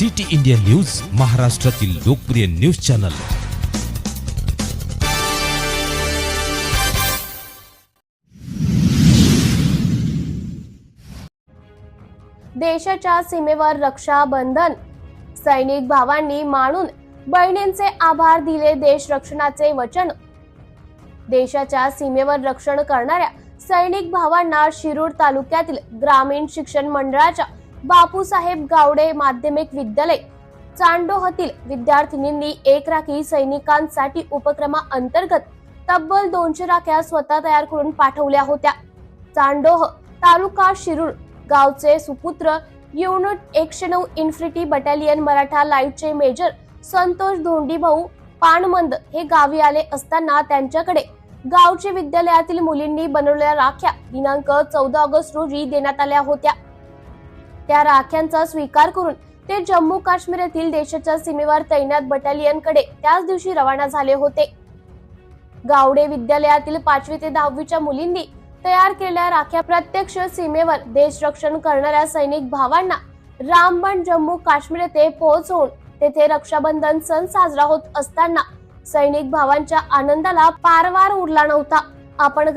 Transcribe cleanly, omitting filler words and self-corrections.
City India news, महाराष्ट्रातील लोकप्रिय news channel. देशाच्या सीमेवर रक्षाबंधन, सैनिक भावांनी मानून बहिणींचे आभार दिले देश रक्षणाचे वचन। देशाच्या सीमेवर रक्षण करणाऱ्या सैनिक भावांना शिरूर तालुक्यातील ग्रामीण शिक्षण मंडळाच्या बापूसाहेब गावडे माध्यमिक विद्यालय चांडोहतील विद्यार्थिनींनी एक राखी सैनिकांसाठी उपक्रमाअंतर्गत तब्बल 200 राख्या स्वतः तयार करून पाठवल्या होत्या। चांडोह तालुका शिरूर गावचे सुपुत्र युनिट 109 इन्फिनिटी बटालियन मराठा लाईटचे मेजर संतोष धोंडीभाऊ पानमंद हे गावी आले असताना त्यांच्याकडे गावचे विद्यालयातील मुलींनी बनवलेल्या राख्या दिनांक 14 ऑगस्ट रोजी देण्यात आल्या होत्या। त्या राख्यांचा स्वीकार करून ते जम्मू काश्मीर येथील देशाच्या सीमेवर तैनात बटालियन कडे त्याच दिवशी रवाना झाले होते। गावडे विद्यालयातील 5वी ते 10वीच्या मुलींनी तयार केलेल्या राख्या प्रत्यक्ष सीमेवर देश रक्षण करणाऱ्या सैनिक भावांना रामबन जम्मू काश्मीर येथे पोहोचवून तेथे रक्षाबंधन सण साजरा होत असताना सैनिक भावांच्या आनंदाला पारवार उरला नव्हता। आपण